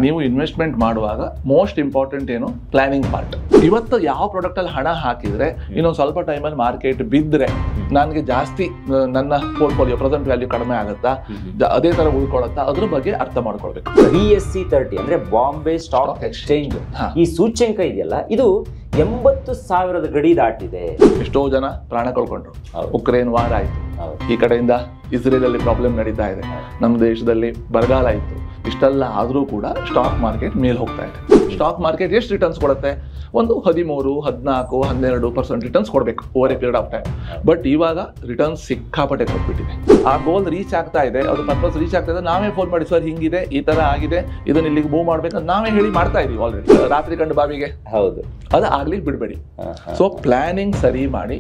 ನೀವು ಇನ್ವೆಸ್ಟ್ಮೆಂಟ್ ಮಾಡುವಾಗ most important ಏನು ಪ್ಲಾನಿಂಗ್ ಪಾರ್ಟ್. ಇವತ್ತು ಯಾವ ಪ್ರಾಡಕ್ಟ್ ಅಲ್ಲಿ ಹಣ ಹಾಕಿದ್ರೆ ಇನ್ನೊಂದು ಸ್ವಲ್ಪ ಟೈಮಲ್ಲಿ ಮಾರ್ಕೆಟ್ ಬಿದ್ದರೆ ನನಗೆ ಜಾಸ್ತಿ ನನ್ನ ಪೋರ್ಟ್ಫೋಲಿಯೋ ಪ್ರೆಸೆಂಟ್ ವ್ಯಾಲ್ಯೂ ಕಡಿಮೆ ಆಗುತ್ತಾ, ಅದೇ ತರ ಉಳ್ಕೊಳ್ಳುತ್ತಾ, ಅದ್ರ ಬಗ್ಗೆ ಅರ್ಥ ಮಾಡ್ಕೊಳ್ಬೇಕು. BSE 30 ಅಂದ್ರೆ ಬಾಂಬೆ ಸ್ಟಾಕ್ ಎಕ್ಸ್ಚೇಂಜ್, ಈ ಸೂಚ್ಯಂಕ ಇದೆಯಲ್ಲ, ಇದು 80,000 ಗಡಿ ದಾಟಿದೆ. ಎಷ್ಟೋ ಜನ ಪ್ರಾಣ ಕಳ್ಕೊಂಡ್ರು. ಉಕ್ರೇನ್ ವಾರ್ ಆಯ್ತು, ಈ ಕಡೆಯಿಂದ ಇಸ್ರೇಲ್ ಅಲ್ಲಿ ಪ್ರಾಬ್ಲಮ್ ನಡೀತಾ ಇದೆ, ನಮ್ಮ ದೇಶದಲ್ಲಿ ಬರಗಾಲ ಆಯ್ತು. ಇಷ್ಟೆಲ್ಲ ಆದ್ರೂ ಕೂಡ ಸ್ಟಾಕ್ ಮಾರ್ಕೆಟ್ ಮೇಲೆ ಹೋಗ್ತಾ ಇದೆ. ಸ್ಟಾಕ್ ಮಾರ್ಕೆಟ್ ಎಷ್ಟು ರಿಟರ್ನ್ಸ್ ಕೊಡುತ್ತೆ? ಒಂದು 13, 14, 12% ರಿಟರ್ನ್ಸ್ ಕೊಡಬೇಕು over A period of time. But ಇವಾಗ ರಿಟರ್ನ್ಸ್ ಸಿಕ್ಕಾಪಟ್ಟೆ ಕೊಟ್ಬಿಟ್ಟಿದೆ. ಆ ಗೋಲ್ ರೀಚ್ ಆಗ್ತಾ ಇದೆ, ಅದು ಪರ್ಪಸ್ ರೀಚ್ ಆಗ್ತಾ ಇದೆ. ನಾವೇ ಫೋನ್ ಮಾಡಿ, ಸರ್ ಹಿಂಗಿದೆ, ಈ ತರ ಆಗಿದೆ, ಇದನ್ನ ಇಲ್ಲಿಗೆ ಮೂವ್ ಮಾಡ್ಬೇಕಂತ ನಾವೇ ಹೇಳಿ ಮಾಡ್ತಾ ಇದೀವಿ ಆಲ್ರೆಡಿ. ರಾತ್ರಿ ಕಂಡು ಬಾವಿಗೆ ಹೌದು, ಅದು ಆಗ್ಲಿಕ್ಕೆ ಬಿಡಬೇಡಿ. ಸೊ ಪ್ಲಾನಿಂಗ್ ಸರಿ ಮಾಡಿ,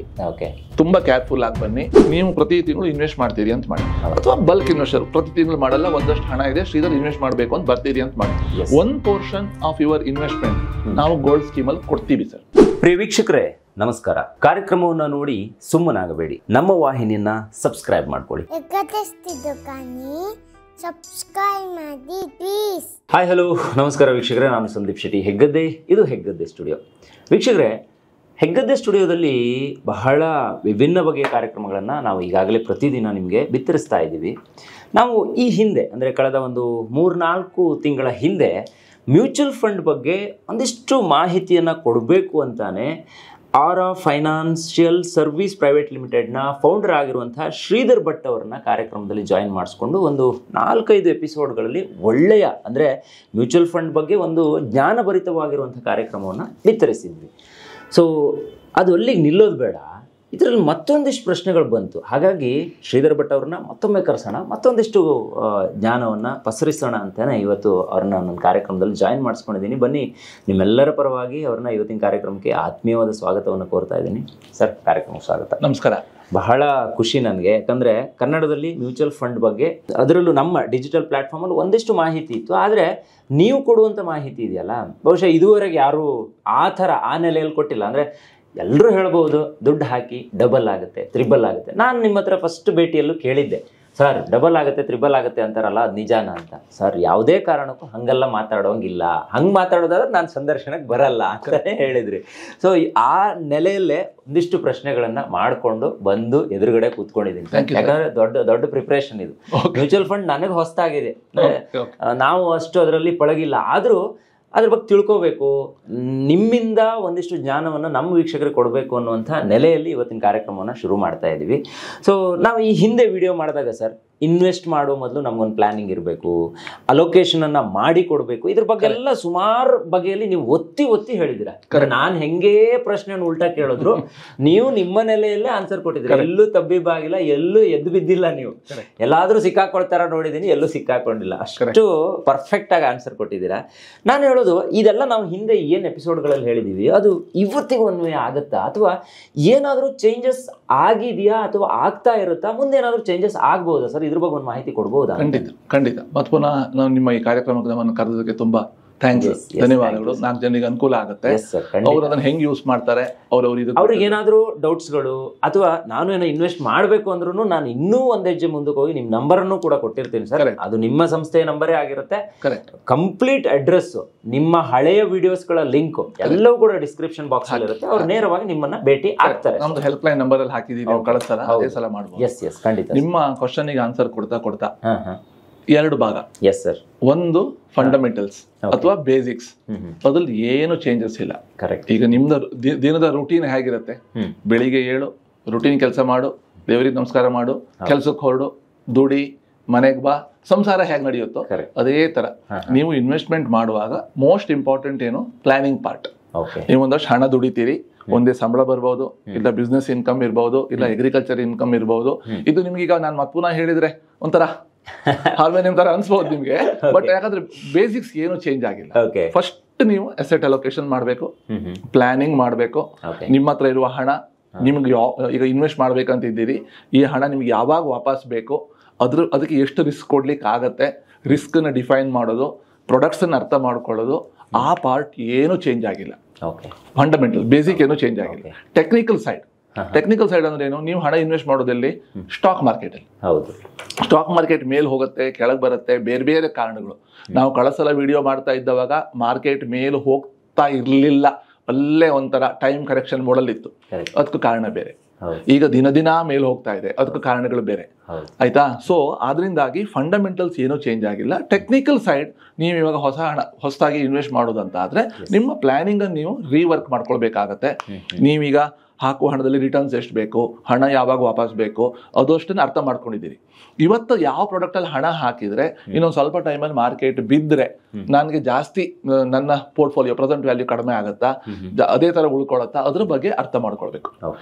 ತುಂಬಾ ಕೇರ್ಫುಲ್ ಆಗಿ ಬನ್ನಿ. ನೀವು ಪ್ರತಿ ತಿಂಗಳು ಇನ್ವೆಸ್ಟ್ ಮಾಡ್ತೀರಿ ಅಂತ ಮಾಡಿ, ಅಥವಾ ಬಲ್ಕ್ ಇನ್ವೆಸ್ಟರ್ ಪ್ರತಿ ತಿಂಗಳು ಮಾಡಲ್ಲ, ಒಂದಷ್ಟು ಹಣ ಇದೆ ಶ್ರೀಧರ್ ಇನ್ವೆಸ್ಟ್ ಮಾಡಬೇಕು ಅಂತ ಬರ್ತೀರಿ ಅಂತ ಮಾಡಿ. 1% ಆಫ್ ಯುವರ್ ಇನ್ವೆಸ್ಟ್ಮೆಂಟ್ ನಾವು ಗೋಲ್ಡ್ ಸ್ಕೀಮ್ ಅಲ್ಲಿ ಕೊಡ್ತೀವಿ ಸರ್. ಪ್ರಿಯ ವೀಕ್ಷಕರೇ ನಮಸ್ಕಾರ. ಕಾರ್ಯಕ್ರಮವನ್ನು ನೋಡಿ ಸುಮ್ಮನಾಗಬೇಡಿ, ನಮ್ಮ ವಾಹಿನಿಯನ್ನ ಸಬ್ಸ್ಕ್ರೈಬ್ ಮಾಡ್ಕೊಳ್ಳಿ. ಹಾಯ್ ಹಲೋ ನಮಸ್ಕಾರ ವೀಕ್ಷಕರೇ, ನಾನು ಸಂದೀಪ್ ಶೆಟ್ಟಿ ಹೆಗ್ಗದ್ದೆ. ಇದು ಹೆಗ್ಗದ್ದೆ ಸ್ಟುಡಿಯೋ. ವೀಕ್ಷಕರೇ, ಹೆಗ್ಗದ್ದೆ ಸ್ಟುಡಿಯೋದಲ್ಲಿ ಬಹಳ ವಿಭಿನ್ನ ಬಗೆಯ ಕಾರ್ಯಕ್ರಮಗಳನ್ನು ನಾವು ಈಗಾಗಲೇ ಪ್ರತಿದಿನ ನಿಮಗೆ ಬಿತ್ತರಿಸ್ತಾ ಇದ್ದೀವಿ. ನಾವು ಈ ಹಿಂದೆ ಅಂದರೆ ಕಳೆದ ಒಂದು 3-4 ತಿಂಗಳ ಹಿಂದೆ ಮ್ಯೂಚುವಲ್ ಫಂಡ್ ಬಗ್ಗೆ ಒಂದಿಷ್ಟು ಮಾಹಿತಿಯನ್ನು ಕೊಡಬೇಕು ಅಂತಾನೆ ಆರಾ ಫೈನಾನ್ಷಿಯಲ್ ಸರ್ವಿಸ್ ಪ್ರೈವೇಟ್ ಲಿಮಿಟೆಡ್ನ ಫೌಂಡರ್ ಆಗಿರುವಂತಹ ಶ್ರೀಧರ್ ಭಟ್ ಅವರನ್ನ ಕಾರ್ಯಕ್ರಮದಲ್ಲಿ ಜಾಯಿನ್ ಮಾಡಿಸ್ಕೊಂಡು ಒಂದು 4-5 ಎಪಿಸೋಡ್ಗಳಲ್ಲಿ ಒಳ್ಳೆಯ ಅಂದರೆ ಮ್ಯೂಚುವಲ್ ಫಂಡ್ ಬಗ್ಗೆ ಒಂದು ಜ್ಞಾನಭರಿತವಾಗಿರುವಂಥ ಕಾರ್ಯಕ್ರಮವನ್ನು ಬಿತ್ತರಿಸಿದ್ವಿ. ಸೊ ಅದು ಅಲ್ಲಿಗೆ ನಿಲ್ಲೋದು ಬೇಡ, ಇದರಲ್ಲಿ ಮತ್ತೊಂದಿಷ್ಟು ಪ್ರಶ್ನೆಗಳು ಬಂತು. ಹಾಗಾಗಿ ಶ್ರೀಧರ್ ಭಟ್ ಅವ್ರನ್ನ ಮತ್ತೊಮ್ಮೆ ಕರೆಸೋಣ, ಮತ್ತೊಂದಿಷ್ಟು ಜ್ಞಾನವನ್ನು ಪಸರಿಸೋಣ ಅಂತಲೇ ಇವತ್ತು ಅವ್ರನ್ನ ನನ್ನ ಕಾರ್ಯಕ್ರಮದಲ್ಲಿ ಜಾಯಿನ್ ಮಾಡಿಸ್ಕೊಂಡಿದ್ದೀನಿ. ಬನ್ನಿ, ನಿಮ್ಮೆಲ್ಲರ ಪರವಾಗಿ ಅವ್ರನ್ನ ಇವತ್ತಿನ ಕಾರ್ಯಕ್ರಮಕ್ಕೆ ಆತ್ಮೀಯವಾದ ಸ್ವಾಗತವನ್ನು ಕೋರ್ತಾ ಇದ್ದೀನಿ. ಸರ್, ಕಾರ್ಯಕ್ರಮಕ್ಕೆ ಸ್ವಾಗತ. ನಮಸ್ಕಾರ. ಬಹಳ ಖುಷಿ ನನಗೆ, ಯಾಕಂದರೆ ಕನ್ನಡದಲ್ಲಿ ಮ್ಯೂಚುವಲ್ ಫಂಡ್ ಬಗ್ಗೆ, ಅದರಲ್ಲೂ ನಮ್ಮ ಡಿಜಿಟಲ್ ಪ್ಲ್ಯಾಟ್ಫಾರ್ಮಲ್ಲಿ ಒಂದಿಷ್ಟು ಮಾಹಿತಿ ಇತ್ತು. ಆದರೆ ನೀವು ಕೊಡುವಂಥ ಮಾಹಿತಿ ಇದೆಯಲ್ಲ, ಬಹುಶಃ ಇದುವರೆಗೆ ಯಾರೂ ಆ ನೆಲೆಯಲ್ಲಿ ಕೊಟ್ಟಿಲ್ಲ. ಅಂದರೆ ಎಲ್ಲರೂ ಹೇಳ್ಬೋದು ದುಡ್ಡು ಹಾಕಿ ಡಬಲ್ ಆಗುತ್ತೆ, ತ್ರಿಬಲ್ ಆಗುತ್ತೆ. ನಾನು ನಿಮ್ಮ ಹತ್ರ ಫಸ್ಟ್ ಭೇಟಿಯಲ್ಲೂ ಕೇಳಿದ್ದೆ, ಸರ್ ಡಬಲ್ ಆಗುತ್ತೆ, ತ್ರಿಬಲ್ ಆಗುತ್ತೆ ಅಂತಾರಲ್ಲ, ಅದು ನಿಜಾನ ಅಂತ. ಸರ್, ಯಾವುದೇ ಕಾರಣಕ್ಕೂ ಹಾಗೆಲ್ಲ ಮಾತಾಡೋಂಗಿಲ್ಲ, ಹಂಗೆ ಮಾತಾಡೋದಾದ್ರೆ ನಾನು ಸಂದರ್ಶನಕ್ಕೆ ಬರಲ್ಲ ಅಂತಲೇ ಹೇಳಿದ್ರಿ. ಸೊ ಆ ನೆಲೆಯಲ್ಲೇ ಒಂದಿಷ್ಟು ಪ್ರಶ್ನೆಗಳನ್ನು ಮಾಡಿಕೊಂಡು ಬಂದು ಎದುರುಗಡೆ ಕೂತ್ಕೊಂಡಿದ್ದೀನಿ. ಯಾಕಂದರೆ ದೊಡ್ಡ ಪ್ರಿಪ್ರೇಷನ್ ಇದು. ಮ್ಯೂಚುವಲ್ ಫಂಡ್ ನನಗೆ ಹೊಸದಾಗಿದೆ, ನಾವು ಅಷ್ಟು ಅದರಲ್ಲಿ ಪಳಗಿಲ್ಲ. ಆದರೂ ಅದ್ರ ಬಗ್ಗೆ ತಿಳ್ಕೋಬೇಕು, ನಿಮ್ಮಿಂದ ಒಂದಿಷ್ಟು ಜ್ಞಾನವನ್ನು ನಮ್ಮ ವೀಕ್ಷಕರಿಗೆ ಕೊಡಬೇಕು ಅನ್ನುವಂಥ ನೆಲೆಯಲ್ಲಿ ಇವತ್ತಿನ ಕಾರ್ಯಕ್ರಮವನ್ನು ಶುರು ಮಾಡ್ತಾ ಇದ್ದೀವಿ. ಸೊ ನಾವು ಈ ಹಿಂದೆ ವಿಡಿಯೋ ಮಾಡಿದಾಗ ಸರ್, ಇನ್ವೆಸ್ಟ್ ಮಾಡೋ ಮೊದಲು ನಮಗೊಂದು ಪ್ಲಾನಿಂಗ್ ಇರಬೇಕು, ಅಲೋಕೇಶನನ್ನು ಮಾಡಿ ಕೊಡಬೇಕು, ಇದ್ರ ಬಗ್ಗೆ ಎಲ್ಲ ಸುಮಾರು ಬಗೆಯಲ್ಲಿ ನೀವು ಒತ್ತಿ ಹೇಳಿದ್ದೀರಾ. ನಾನು ಹೆಂಗೇ ಪ್ರಶ್ನೆಯನ್ನು ಉಲ್ಟಾ ಕೇಳಿದ್ರು ನೀವು ನಿಮ್ಮ ನೆಲೆಯಲ್ಲೇ ಆನ್ಸರ್ ಕೊಟ್ಟಿದ್ದೀರಾ. ಎಲ್ಲೂ ತಬ್ಬಿಬ್ಬಾಗಿಲ್ಲ, ಎಲ್ಲೂ ಎದ್ದು ಬಿದ್ದಿಲ್ಲ. ನೀವು ಎಲ್ಲಾದರೂ ಸಿಕ್ಕಾಕೊಳ್ತಾರ ನೋಡಿದ್ದೀನಿ, ಎಲ್ಲೂ ಸಿಕ್ಕಾಕೊಂಡಿಲ್ಲ. ಅಷ್ಟು ಪರ್ಫೆಕ್ಟ್ ಆಗಿ ಆನ್ಸರ್ ಕೊಟ್ಟಿದ್ದೀರಾ. ನಾನು ಹೇಳೋದು, ಇದೆಲ್ಲ ನಾವು ಹಿಂದೆ ಏನು ಎಪಿಸೋಡ್ಗಳಲ್ಲಿ ಹೇಳಿದ್ದೀವಿ ಅದು ಇವತ್ತಿಗೂ ಅನ್ವಯ ಆಗುತ್ತಾ, ಅಥವಾ ಏನಾದರೂ ಚೇಂಜಸ್ ಆಗಿದೆಯಾ, ಅಥವಾ ಆಗ್ತಾ ಇರುತ್ತಾ, ಮುಂದೆ ಏನಾದರೂ ಚೇಂಜಸ್ ಆಗ್ಬೋದಾ ಸರ್? ಇದ್ರ ಬಗ್ಗೆ ಒಂದು ಮಾಹಿತಿ ಕೊಡ್ಬೋದಾ? ಖಂಡಿತ. ಮತ್ತೆ ಪುನಃ ನಾವು ನಿಮ್ಮ ಈ ಕಾರ್ಯಕ್ರಮಕ್ಕೆ ನಮ್ಮನ್ನು ಕರೆದೋದಕ್ಕೆ ತುಂಬಾ ಥ್ಯಾಂಕ್ಸ್, ಧನ್ಯವಾದಗಳು. 4 ಜನರಿಗೆ ಅನುಕೂಲ ಆಗುತ್ತೆ. ಅವ್ರು ಅದನ್ನ ಹೆಂಗ್ ಯೂಸ್ ಮಾಡ್ತಾರೆ, ಅವ್ರಿಗೆ ಏನಾದರೂ ಡೌಟ್ಸ್ಗಳು, ಅಥವಾ ನಾನು ಏನೋ ಇನ್ವೆಸ್ಟ್ ಮಾಡಬೇಕು ಅಂದ್ರೂ ನಾನು ಇನ್ನೂ ಒಂದ್ ಹೆಜ್ಜೆ ಮುಂದಕ್ಕೆ ಹೋಗಿ ನಿಮ್ಮ ನಂಬರನ್ನು ಕೂಡ ಕೊಟ್ಟಿರ್ತೀನಿ ಸರ್. ಅದು ನಿಮ್ಮ ಸಂಸ್ಥೆಯ ನಂಬರೇ ಆಗಿರುತ್ತೆ. ಕಂಪ್ಲೀಟ್ ಅಡ್ರೆಸ್, ನಿಮ್ಮ ಹಳೆಯ ವಿಡಿಯೋಸ್ಗಳ ಲಿಂಕ್ ಎಲ್ಲವೂ ಕೂಡ ಡಿಸ್ಕ್ರಿಪ್ಷನ್ ಬಾಕ್ಸ್ ಅಲ್ಲಿ ಇರುತ್ತೆ. ಅವ್ರು ನೇರವಾಗಿ ನಿಮ್ಮನ್ನ ಭೇಟಿ ಆಗ್ತಾರೆ. ನಮ್ದು ಹೆಲ್ಪ್ ಲೈನ್ ನಂಬರ್ ಅಲ್ಲಿ ಹಾಕಿದೀವಿ, ಕಳಿಸ್ತಾರ, ಅದೇ ಸಲ ಮಾಡ್ಬೋದು. ಎಸ್ ಎಸ್, ಖಂಡಿತ. ನಿಮ್ಮ ಕ್ವಶನ್ ಗೆ ಆನ್ಸರ್ ಕೊಡ್ತಾ 2 ಭಾಗ. Yes sir. ಒಂದು ಫಂಡಮೆಂಟಲ್ಸ್ ಅಥವಾ ಬೇಸಿಕ್ಸ್, ಅದ್ರಲ್ಲಿ ಏನು ಚೇಂಜಸ್ ಇಲ್ಲ. ಕರೆಕ್ಟ್. ಈಗ ನಿಮ್ದು ದಿನದ ರೂಟೀನ್ ಹೇಗಿರುತ್ತೆ? ಬೆಳಿಗ್ಗೆ ಏಳು, ರೂಟೀನ್ ಕೆಲಸ ಮಾಡು, ದೇವರಿಗೆ ನಮಸ್ಕಾರ ಮಾಡು, ಕೆಲ್ಸಕ್ಕೆ ಹೊರಡು, ದುಡಿ, ಮನೆಗೆ ಬಾ, ಸಂಸಾರ ಹೇಗೆ ನಡೆಯುತ್ತೋ ಅದೇ ತರ ನೀವು ಇನ್ವೆಸ್ಟ್ಮೆಂಟ್ ಮಾಡುವಾಗ ಮೋಸ್ಟ್ ಇಂಪಾರ್ಟೆಂಟ್ ಏನು? Planning part. ನೀವು ಒಂದಷ್ಟು ಹಣ ದುಡಿತೀರಿ, ಒಂದೇ ಸಂಬಳ ಬರ್ಬೋದು, ಇಲ್ಲ ಬಿಸ್ನೆಸ್ ಇನ್ಕಮ್ ಇರ್ಬೋದು, ಇಲ್ಲ ಅಗ್ರಿಕಲ್ಚರ್ ಇನ್ಕಮ್ ಇರ್ಬೋದು. ಇದು ನಿಮ್ಗೀಗ ನಾನು ಮತ್ತೆ ಪುನಃ ಹೇಳಿದ್ರೆ ಒಂಥರ ಹಾರ್ಮೋನಿಯಂ ತರ ಅನ್ಸ್ಬಹುದು ನಿಮ್ಗೆ. ಬಟ್ ಯಾಕಂದ್ರೆ ಬೇಸಿಕ್ಸ್ ಏನು ಚೇಂಜ್ ಆಗಿಲ್ಲ. ಫಸ್ಟ್ ನೀವು ಅಸೆಟ್ ಅಲೋಕೇಶನ್ ಮಾಡಬೇಕು, ಪ್ಲಾನಿಂಗ್ ಮಾಡಬೇಕು. ನಿಮ್ಮ ಹತ್ರ ಇರುವ ಹಣ ನಿಮ್ಗೆ ಈಗ ಇನ್ವೆಸ್ಟ್ ಮಾಡ್ಬೇಕಂತಿದ್ದೀರಿ, ಈ ಹಣ ನಿಮ್ಗೆ ಯಾವಾಗ ವಾಪಸ್ ಬೇಕು, ಅದಕ್ಕೆ ಎಷ್ಟು ರಿಸ್ಕ್ ಕೊಡ್ಲಿಕ್ಕೆ ಆಗತ್ತೆ, ರಿಸ್ಕ್ ನ ಡಿಫೈನ್ ಮಾಡೋದು, ಪ್ರೊಡಕ್ಟ್ಸ್ ಅನ್ನ ಅರ್ಥ ಮಾಡ್ಕೊಳ್ಳೋದು, ಆ ಪಾರ್ಟ್ ಏನು ಚೇಂಜ್ ಆಗಿಲ್ಲ. ಫಂಡಮೆಂಟಲ್ ಬೇಸಿಕ್ ಏನು ಚೇಂಜ್ ಆಗಿಲ್ಲ. ಟೆಕ್ನಿಕಲ್ ಸೈಡ್ ಟೆಕ್ನಿಕಲ್ ಸೈಡ್ ಅಂದ್ರೆ ಏನು, ನೀವು ಹಣ ಇನ್ವೆಸ್ಟ್ ಮಾಡೋದಲ್ಲಿ ಸ್ಟಾಕ್ ಮಾರ್ಕೆಟ್ ಅಲ್ಲಿ. ಹೌದು, ಸ್ಟಾಕ್ ಮಾರ್ಕೆಟ್ ಮೇಲ್ ಹೋಗುತ್ತೆ, ಕೆಳಗೆ ಬರುತ್ತೆ, ಬೇರೆ ಬೇರೆ ಕಾರಣಗಳು. ನಾವು ಕಳೆಸಲ ವಿಡಿಯೋ ಮಾಡ್ತಾ ಇದ್ದವಾಗ ಮಾರ್ಕೆಟ್ ಮೇಲ್ ಹೋಗ್ತಾ ಇರ್ಲಿಲ್ಲ, ಅಲ್ಲೇ ಒಂಥರ ಟೈಮ್ ಕರೆಕ್ಷನ್ ಮೋಡಲ್ ಇತ್ತು, ಅದಕ್ಕೆ ಕಾರಣ ಬೇರೆ. ಈಗ ದಿನ ಮೇಲ್ ಹೋಗ್ತಾ ಇದೆ, ಅದಕ್ಕೆ ಕಾರಣಗಳು ಬೇರೆ. ಆಯ್ತಾ? ಸೊ ಆದ್ರಿಂದಾಗಿ ಫಂಡಮೆಂಟಲ್ಸ್ ಏನೂ ಚೇಂಜ್ ಆಗಿಲ್ಲ. ಟೆಕ್ನಿಕಲ್ ಸೈಡ್ ನೀವು ಇವಾಗ ಹೊಸದಾಗಿ ಇನ್ವೆಸ್ಟ್ ಮಾಡೋದಂತ ಆದ್ರೆ ನಿಮ್ಮ ಪ್ಲಾನಿಂಗ್ ಅನ್ನು ನೀವು ರೀವರ್ಕ್ ಮಾಡ್ಕೊಳ್ಬೇಕಾಗತ್ತೆ. ನೀವೀಗ ಹಾಕುವ ಹಣದಲ್ಲಿ ರಿಟರ್ನ್ಸ್ ಎಷ್ಟು ಬೇಕು, ಹಣ ಯಾವಾಗ ವಾಪಸ್ ಬೇಕು, ಅದಷ್ಟನ್ನು ಅರ್ಥ ಮಾಡ್ಕೊಂಡಿದ್ದೀರಿ. ಇವತ್ತು ಯಾವ ಪ್ರಾಡಕ್ಟ್ ಅಲ್ಲಿ ಹಣ ಹಾಕಿದ್ರೆ ಇನ್ನೊಂದು ಸ್ವಲ್ಪ ಟೈಮಲ್ಲಿ ಮಾರ್ಕೆಟ್ ಬಿದ್ದರೆ ನನಗೆ ಜಾಸ್ತಿ ನನ್ನ ಪೋರ್ಟ್ಫೋಲಿಯೋ ಪ್ರೆಸೆಂಟ್ ವ್ಯಾಲ್ಯೂ ಕಡಿಮೆ ಆಗುತ್ತಾ, ಅದೇ ತರ ಉಳ್ಕೊಳತ್ತಾ, ಅದ್ರ ಬಗ್ಗೆ ಅರ್ಥ ಮಾಡ್ಕೊಳ್ಬೇಕು.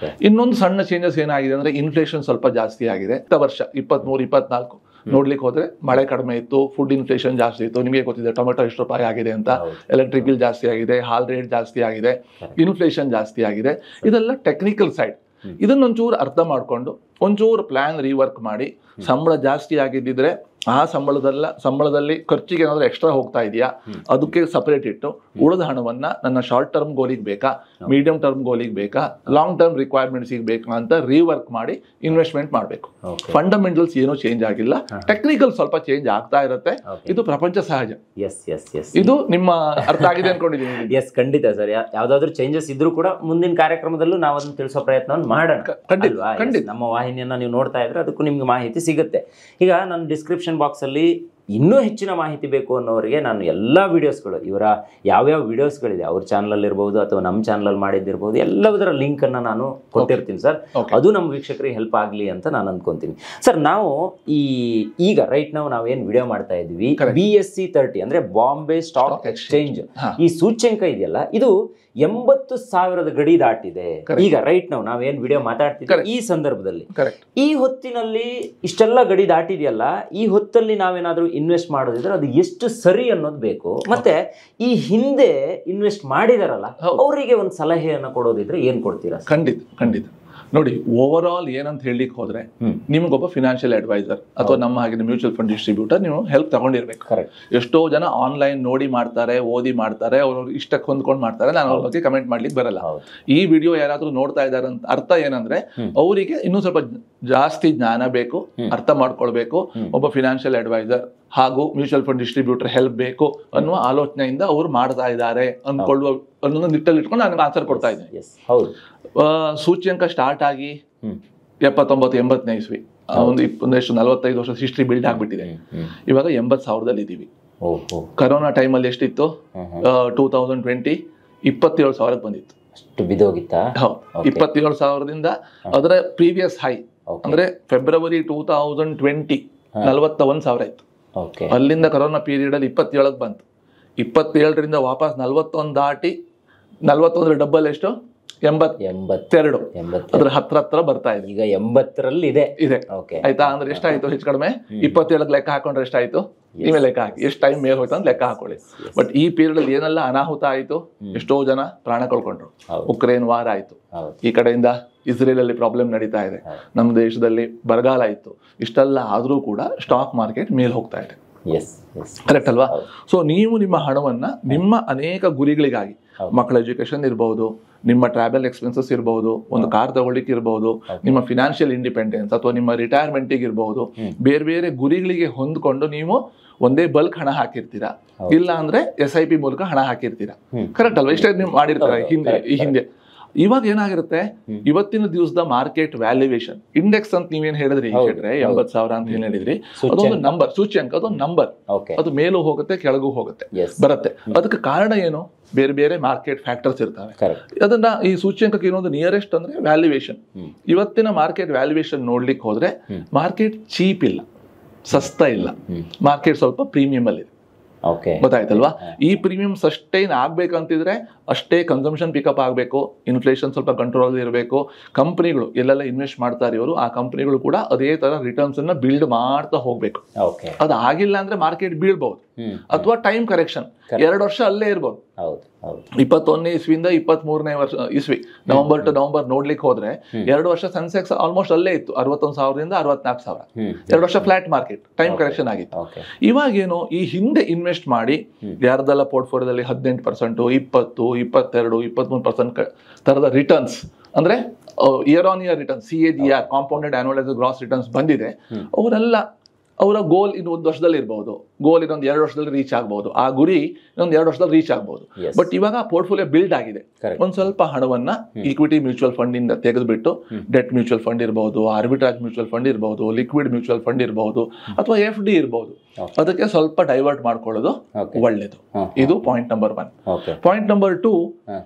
ಇನ್ನೊಂದು ಸಣ್ಣ ಚೇಂಜಸ್ ಏನಾಗಿದೆ ಅಂದ್ರೆ ಇನ್ಫ್ಲೇಷನ್ ಸ್ವಲ್ಪ ಜಾಸ್ತಿ ಆಗಿದೆ. ವರ್ಷ 23-24 ನೋಡ್ಲಿಕ್ಕೆ ಹೋದ್ರೆ ಮಳೆ ಕಡಿಮೆ ಇತ್ತು, ಫುಡ್ ಇನ್ಫ್ಲೇಷನ್ ಜಾಸ್ತಿ ಇತ್ತು. ನಿಮಗೆ ಗೊತ್ತಿದೆ ಟೊಮೆಟೊ ಎಷ್ಟು ರೂಪಾಯಿ ಆಗಿದೆ ಅಂತ, ಎಲೆಕ್ಟ್ರಿಕ್ ಬಿಲ್ ಜಾಸ್ತಿ ಆಗಿದೆ, ಹಾಲ್ ರೇಟ್ ಜಾಸ್ತಿ ಆಗಿದೆ, ಇನ್ಫ್ಲೇಷನ್ ಜಾಸ್ತಿ ಆಗಿದೆ. ಇದೆಲ್ಲ ಟೆಕ್ನಿಕಲ್ ಸೈಡ್. ಇದನ್ನೊಂಚೂರು ಅರ್ಥ ಮಾಡ್ಕೊಂಡು ಒಂಚೂರು ಪ್ಲಾನ್ ರೀವರ್ಕ್ ಮಾಡಿ, ಸಂಬಳ ಜಾಸ್ತಿ ಆಗಿದ್ದಿದ್ರೆ ಆ ಸಂಬಳದಲ್ಲಿ ಖರ್ಚಿಗೆ ಏನಾದರೂ ಎಕ್ಸ್ಟ್ರಾ ಹೋಗ್ತಾ ಇದೆಯಾ ಅದಕ್ಕೆ ಸಪರೇಟ್ ಇಟ್ಟು ಉಳಿದ ಹಣವನ್ನ ನನ್ನ ಶಾರ್ಟ್ ಟರ್ಮ್ ಗೋಲಿಗೆ ಬೇಕಾ, ಮೀಡಿಯಂ ಟರ್ಮ್ ಗೋಲಿಗೆ ಬೇಕಾ, ಲಾಂಗ್ ಟರ್ಮ್ ರಿಕ್ವೈರ್ಮೆಂಟ್ಸಿಗೆ ಬೇಕಾ ಅಂತ ರೀವರ್ಕ್ ಮಾಡಿ ಇನ್ವೆಸ್ಟ್ಮೆಂಟ್ ಮಾಡಬೇಕು. ಫಂಡಮೆಂಟಲ್ಸ್ ಏನೂ ಚೇಂಜ್ ಆಗಿಲ್ಲ, ಟೆಕ್ನಿಕಲ್ ಸ್ವಲ್ಪ ಚೇಂಜ್ ಆಗ್ತಾ ಇರುತ್ತೆ. ಇದು ಪ್ರಪಂಚ ಸಹಜ. ಇದು ನಿಮ್ಮ ಅರ್ಥ ಆಗಿದೆ ಅನ್ಕೊಂಡಿದ್ದೀನಿ. ಎಸ್, ಖಂಡಿತ ಸರ್. ಯಾವ್ದಾದ್ರು ಚೇಂಜಸ್ ಇದ್ರೂ ಕೂಡ ಮುಂದಿನ ಕಾರ್ಯಕ್ರಮದಲ್ಲೂ ನಾವು ಅದನ್ನು ತಿಳಿಸೋ ಪ್ರಯತ್ನವನ್ನು ಮಾಡೋಣ. ಖಂಡಿತ ನಮ್ಮ ವಾಹಿನಿಯನ್ನ ನೀವು ನೋಡ್ತಾ ಇದ್ರೆ ಅದಕ್ಕೂ ನಿಮ್ಗೆ ಮಾಹಿತಿ ಸಿಗುತ್ತೆ. ಈಗ ನನ್ನ ಡಿಸ್ಕ್ರಿಪ್ಷನ್ ಬಾಕ್ಸ್ ಅಲ್ಲಿ ಇನ್ನೂ ಹೆಚ್ಚಿನ ಮಾಹಿತಿ ಬೇಕು ಅನ್ನೋರಿಗೆ ನಾನು ಎಲ್ಲ ವಿಡಿಯೋಸ್ಗಳು, ಇವರ ಯಾವ್ಯಾವ ವಿಡಿಯೋಸ್ಗಳಿದೆ ಅವ್ರ ಚಾನಲ್ ಇರ್ಬೋದು ಅಥವಾ ನಮ್ಮ ಚಾನಲ್ ಮಾಡಿದ್ದಿರ್ಬೋದು, ಎಲ್ಲದರ ಲಿಂಕ್ ಅನ್ನ ನಾನು ಕೊಟ್ಟಿರ್ತೀನಿ ಸರ್. ಅದು ನಮ್ಮ ವೀಕ್ಷಕರಿಗೆ ಹೆಲ್ಪ್ ಆಗಲಿ ಅಂತ ನಾನು ಅನ್ಕೊಂತೀನಿ. ಸರ್, ನಾವು ಈಗ ರೈಟ್ ನಾವೇನು ವಿಡಿಯೋ ಮಾಡ್ತಾ ಇದ್ವಿ, BSE 30 ಅಂದ್ರೆ ಬಾಂಬೆ ಸ್ಟಾಕ್ ಎಕ್ಸ್ಚೇಂಜ್, ಈ ಸೂಚ್ಯಂಕ ಇದೆಯಲ್ಲ, ಇದು 80,000 ಗಡಿ ದಾಟಿದೆ. ಈಗ ರೈಟ್ ನಾವೇನ್ ವಿಡಿಯೋ ಮಾತಾಡ್ತಿದ್ದೀವಿ ಈ ಸಂದರ್ಭದಲ್ಲಿ, ಈ ಹೊತ್ತಿನಲ್ಲಿ ಇಷ್ಟೆಲ್ಲ ಗಡಿ ದಾಟಿದೆಯಲ್ಲ, ಈ ಹೊತ್ತಲ್ಲಿ ನಾವೇನಾದ್ರೂ ಇನ್ವೆಸ್ಟ್ ಮಾಡೋದಿದ್ರೆ ಅದು ಎಷ್ಟು ಸರಿ ಅನ್ನೋದು ಬೇಕು. ಮತ್ತೆ ಈ ಹಿಂದೆ ಇನ್ವೆಸ್ಟ್ ಮಾಡಿದಾರಲ್ಲ ಅವರಿಗೆ ಒಂದು ಸಲಹೆಯನ್ನ ಕೊಡೋದಿದ್ರೆ ಏನ್ ಕೊಡ್ತೀರಾ? ಖಂಡಿತ ನೋಡಿ, ಓವರ್ ಆಲ್ ಏನಂತ ಹೇಳಲಿಕ್ಕೆ ಹೋದ್ರೆ ನಿಮ್ಗೊಬ್ಬ ಫಿನಾನ್ಷಿಯಲ್ ಅಡ್ವೈಸರ್ ಅಥವಾ ನಮ್ಮ ಹಾಗೆ ಮ್ಯೂಚುವಲ್ ಫಂಡ್ ಡಿಸ್ಟ್ರಿಬ್ಯೂಟರ್ ನೀವು ಹೆಲ್ಪ್ ತಗೊಂಡಿರ್ಬೇಕು. ಎಷ್ಟೋ ಜನ ಆನ್ಲೈನ್ ನೋಡಿ ಮಾಡ್ತಾರೆ, ಓದಿ ಮಾಡ್ತಾರೆ, ಅವ್ರವ್ರ ಇಷ್ಟಕ್ಕೆ ಹೊಂದ್ಕೊಂಡು ಮಾಡ್ತಾರೆ. ನಾನು ಅವ್ರ ಬಗ್ಗೆ ಕಮೆಂಟ್ ಮಾಡ್ಲಿಕ್ಕೆ ಬರಲ್ಲ. ಈ ವಿಡಿಯೋ ಯಾರಾದ್ರೂ ನೋಡ್ತಾ ಇದ್ದಾರೆ ಅಂತ ಅರ್ಥ ಏನಂದ್ರೆ ಅವರಿಗೆ ಇನ್ನೂ ಸ್ವಲ್ಪ ಜಾಸ್ತಿ ಜ್ಞಾನ ಬೇಕು, ಅರ್ಥ ಮಾಡ್ಕೊಳ್ಬೇಕು. ಒಬ್ಬ ಫಿನಾನ್ಷಿಯಲ್ ಅಡ್ವೈಸರ್ ಹಾಗೂ ಮ್ಯೂಚುವಲ್ ಫಂಡ್ ಡಿಸ್ಟ್ರಿಬ್ಯೂಟರ್ ಹೆಲ್ಪ್ ಬೇಕು ಅನ್ನುವ ಆಲೋಚನೆಯಿಂದ ಅವ್ರು ಮಾಡ್ತಾ ಇದ್ದಾರೆ ಅನ್ಕೊಳ್ಳುವ ಅನ್ನೋದು ನಿಟ್ಟಲ್ಲಿ ಇಟ್ಕೊಂಡು ನಾನು ಆನ್ಸರ್ ಕೊಡ್ತಾ ಇದ್ದೀನಿ. ಸೂಚ್ಯಂಕ ಸ್ಟಾರ್ಟ್ ಆಗಿ 79-80ನೇ ಇಸ್ವಿ, ಒಂದೆಷ್ಟು 45 ವರ್ಷ ಹಿಸ್ಟ್ರಿ ಬಿಲ್ಡ್ ಆಗ್ಬಿಟ್ಟಿದೆ. ಇವಾಗ 80,000 ಇದ್ದೀವಿ. ಕರೋನಾ ಟೈಮಲ್ಲಿ ಎಷ್ಟಿತ್ತು? 2020 27,000 ಬಂದಿತ್ತು. 27,000ದಿಂದ ಅದರ ಪ್ರೀವಿಯಸ್ ಹೈ ಅಂದ್ರೆ ಫೆಬ್ರವರಿ 2020 41,000 ಇತ್ತು. ಅಲ್ಲಿಂದ ಕರೋನಾ ಪೀರಿಯಡ್ ಅಲ್ಲಿ 27ಕ್ಕೆ ಬಂತು. 27ರಿಂದ ವಾಪಸ್ 41 ದಾಟಿ 41 ಡಬಲ್ ಎಷ್ಟು? 82. ಅದ್ರ ಹತ್ರ ಬರ್ತಾ ಇದೆ. ಈಗ 80ರಲ್ಲಿ ಇದೆ. ಆಯ್ತಾ? ಅಂದ್ರೆ ಎಷ್ಟಾಯ್ತು ಹೆಚ್ಚು ಕಡಿಮೆ? 27ಕ್ಕೆ ಲೆಕ್ಕ ಹಾಕೊಂಡ್ರೆ ಎಷ್ಟಾಯ್ತು? ನೀವೇ ಲೆಕ್ಕ ಹಾಕಿ, ಎಷ್ಟು ಟೈಮ್ ಮೇಲ್ ಹೋಯ್ತು ಅಂತ ಲೆಕ್ಕ ಹಾಕೊಳ್ಳಿ. ಬಟ್ ಈ ಪೀರಿಯಡ್ ಅಲ್ಲಿ ಏನೆಲ್ಲ ಅನಾಹುತ ಆಯ್ತು, ಎಷ್ಟೋ ಜನ ಪ್ರಾಣ ಕಳ್ಕೊಂಡ್ರು. ಉಕ್ರೇನ್ ವಾರ ಆಯ್ತು, ಈ ಕಡೆಯಿಂದ ಇಸ್ರೇಲ್ ಅಲ್ಲಿ ಪ್ರಾಬ್ಲಮ್ ನಡೀತಾ ಇದೆ, ನಮ್ಮ ದೇಶದಲ್ಲಿ ಬರಗಾಲ ಇತ್ತು. ಇಷ್ಟೆಲ್ಲ ಆದ್ರೂ ಕೂಡ ಸ್ಟಾಕ್ ಮಾರ್ಕೆಟ್ ಮೇಲ್ ಹೋಗ್ತಾ ಇದೆ. ಕರೆಕ್ಟ್ ಅಲ್ವಾ? ಸೊ ನೀವು ನಿಮ್ಮ ಹಣವನ್ನ ನಿಮ್ಮ ಅನೇಕ ಗುರಿಗಳಿಗಾಗಿ, ಮಕ್ಕಳ ಎಜುಕೇಶನ್ ಇರಬಹುದು, ನಿಮ್ಮ ಟ್ರಾವೆಲ್ ಎಕ್ಸ್ಪೆನ್ಸಸ್ ಇರಬಹುದು, ಒಂದು ಕಾರ್ ತಗೊಳ್ಳಿಕ್ಕೆ ಇರಬಹುದು, ನಿಮ್ಮ ಫಿನಾನ್ಷಿಯಲ್ ಇಂಡಿಪೆಂಡೆನ್ಸ್ ಅಥವಾ ನಿಮ್ಮ ರಿಟೈರ್ಮೆಂಟಿಗೆ ಇರಬಹುದು, ಬೇರೆ ಬೇರೆ ಗುರಿಗಳಿಗೆ ಹೊಂದ್ಕೊಂಡು ನೀವು ಒಂದೇ ಬಲ್ಕ್ ಹಣ ಹಾಕಿರ್ತೀರಾ, ಇಲ್ಲ ಅಂದ್ರೆ SIP ಮೂಲಕ ಹಣ ಹಾಕಿರ್ತೀರಾ. ಕರೆಕ್ಟ್ ಅಲ್ವಾ? ಇಷ್ಟೇ ನೀವು ಮಾಡಿರ್ತೀರ ಈ ಹಿಂದೆ. ಇವಾಗ ಏನಾಗಿರುತ್ತೆ, ಇವತ್ತಿನ ದಿವಸದ ಮಾರ್ಕೆಟ್ ವ್ಯಾಲ್ಯೂಯೇಷನ್ ಇಂಡೆಕ್ಸ್ ಅಂತ ನೀವೇನ್ ಹೇಳಿದ್ರಿ, 80,000 ಅಂತ ಏನ್ ಹೇಳಿದ್ರಿ, ಅದೊಂದು ನಂಬರ್, ಸೂಚ್ಯಂಕ ಅದೊಂದು ನಂಬರ್. ಅದು ಮೇಲೂ ಹೋಗುತ್ತೆ, ಕೆಳಗೂ ಹೋಗುತ್ತೆ, ಬರುತ್ತೆ. ಅದಕ್ಕೆ ಕಾರಣ ಏನು? ಬೇರೆ ಬೇರೆ ಮಾರ್ಕೆಟ್ ಫ್ಯಾಕ್ಟರ್ಸ್ ಇರ್ತವೆ. ಅದನ್ನ ಈ ಸೂಚ್ಯಂಕಕ್ಕೆ ಇನ್ನೊಂದು ನಿಯರೆಸ್ಟ್ ಅಂದ್ರೆ ವ್ಯಾಲ್ಯೂಯೇಷನ್. ಇವತ್ತಿನ ಮಾರ್ಕೆಟ್ ವ್ಯಾಲ್ಯೂಯೇಷನ್ ನೋಡ್ಲಿಕ್ಕೆ ಹೋದ್ರೆ ಮಾರ್ಕೆಟ್ ಚೀಪ್ ಇಲ್ಲ, ಸಸ್ತಾ ಇಲ್ಲ, ಮಾರ್ಕೆಟ್ ಸ್ವಲ್ಪ ಪ್ರೀಮಿಯಂ ಅಲ್ಲಿ ಇದೆ. ಗೊತ್ತಾಯ್ತಲ್ವಾ? ಈ ಪ್ರೀಮಿಯಂ ಸಸ್ಟೈನ್ ಆಗ್ಬೇಕಂತಿದ್ರೆ ಅಷ್ಟೇ ಕನ್ಸಂಪ್ಷನ್ ಪಿಕಪ್ ಆಗಬೇಕು, ಇನ್ಫ್ಲೇಷನ್ ಸ್ವಲ್ಪ ಕಂಟ್ರೋಲ್ ಇರಬೇಕು. ಕಂಪನಿಗಳು ಎಲ್ಲೆಲ್ಲ ಇನ್ವೆಸ್ಟ್ ಮಾಡ್ತಾರೆ ಇವರು, ಆ ಕಂಪನಿಗಳು ಕೂಡ ಅದೇ ತರ ರಿಟರ್ನ್ಸ್ ಅನ್ನ ಬಿಲ್ಡ್ ಮಾಡ್ತಾ ಹೋಗ್ಬೇಕು. ಅದು ಆಗಿಲ್ಲ ಅಂದ್ರೆ ಮಾರ್ಕೆಟ್ ಬೀಳ್ಬಹುದು ಅಥವಾ ಟೈಮ್ ಕರೆಕ್ಷನ್ 2 ವರ್ಷ ಅಲ್ಲೇ ಇರ್ಬೋದು. 21ನೇ ಇಸ್ವಿಯಿಂದ 23ನೇ ಇಸ್ವಿ ನವೆಂಬರ್ ಟು ನವೆಂಬರ್ ನೋಡ್ಲಿಕ್ಕೆ ಹೋದ್ರೆ 2 ವರ್ಷ ಸೆನ್ಸೆಕ್ಸ್ ಆಲ್ಮೋಸ್ಟ್ ಅಲ್ಲೇ ಇತ್ತು, 61,000ರಿಂದ 64,000. 2 ವರ್ಷ ಫ್ಲಾಟ್ ಮಾರ್ಕೆಟ್, ಟೈಮ್ ಕರೆಕ್ಷನ್ ಆಗಿತ್ತು. ಇವಾಗೇನು, ಈ ಹಿಂದೆ ಇನ್ವೆಸ್ಟ್ ಮಾಡಿ ಯಾರದೆಲ್ಲ ಪೋರ್ಟ್ಫೋಲಿಯೋದಲ್ಲಿ 18%, 20, 22, 23% ತರದ ರಿಟರ್ನ್ಸ್ ಅಂದ್ರೆ year on year return CAGR compounded annualised gross returns ಬಂದಿದೆ, ಅವರೆಲ್ಲ ಅವರ ಗೋಲ್ ಇನ್ನು 1 ವರ್ಷದಲ್ಲಿ ಇರಬಹುದು, ಗೋಲ್ ಇನ್ನೊಂದು 2 ವರ್ಷದಲ್ಲಿ ರೀಚ್ ಆಗಬಹುದು, ಆ ಗುರಿ ಇನ್ನೊಂದು 2 ವರ್ಷದಲ್ಲಿ ರೀಚ್ ಆಗಬಹುದು. ಬಟ್ ಇವಾಗ ಪೋರ್ಟ್ಫೋಲಿಯೋ ಬಿಲ್ಡ್ ಆಗಿದೆ, ಒಂದ್ ಸ್ವಲ್ಪ ಹಣವನ್ನ ಈಕ್ವಿಟಿ ಮ್ಯೂಚುವಲ್ ಫಂಡ್ ಇಂದ ತೆಗೆದುಬಿಟ್ಟು ಡೆಟ್ ಮ್ಯೂಚುವಲ್ ಫಂಡ್ ಇರಬಹುದು, ಆರ್ಬಿಟ್ರಾಜ್ ಮ್ಯೂಚುವಲ್ ಫಂಡ್ ಇರಬಹುದು, ಲಿಕ್ವಿಡ್ ಮ್ಯೂಚುವಲ್ ಫಂಡ್ ಇರಬಹುದು, ಅಥವಾ FD ಇರಬಹುದು, ಅದಕ್ಕೆ ಸ್ವಲ್ಪ ಡೈವರ್ಟ್ ಮಾಡ್ಕೊಳ್ಳೋದು ಒಳ್ಳೇದು. ಇದು ಪಾಯಿಂಟ್ ನಂಬರ್ 1. ಪಾಯಿಂಟ್ ನಂಬರ್ 2,